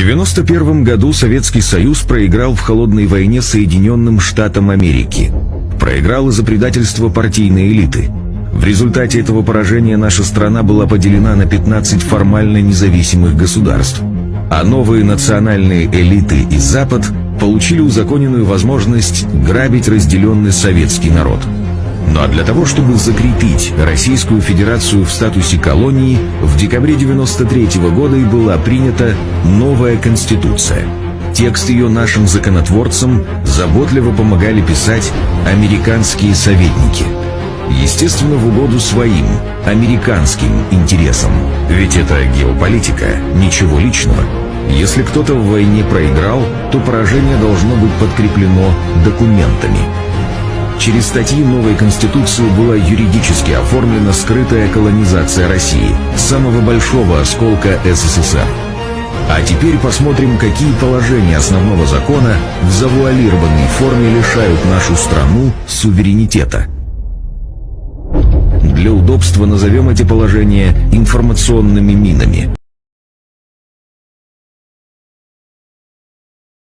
1991 году Советский Союз проиграл в холодной войне Соединенным Штатам Америки. Проиграл из-за предательства партийной элиты. В результате этого поражения наша страна была поделена на 15 формально независимых государств. А новые национальные элиты и Запад получили узаконенную возможность грабить разделенный советский народ. Ну а для того, чтобы закрепить Российскую Федерацию в статусе колонии, в декабре 1993 года и была принята новая Конституция. Текст ее нашим законотворцам заботливо помогали писать американские советники. Естественно, в угоду своим, американским интересам. Ведь это геополитика, ничего личного. Если кто-то в войне проиграл, то поражение должно быть подкреплено документами. Через статьи новой Конституции была юридически оформлена скрытая колонизация России, самого большого осколка СССР. А теперь посмотрим, какие положения основного закона в завуалированной форме лишают нашу страну суверенитета. Для удобства назовем эти положения информационными минами.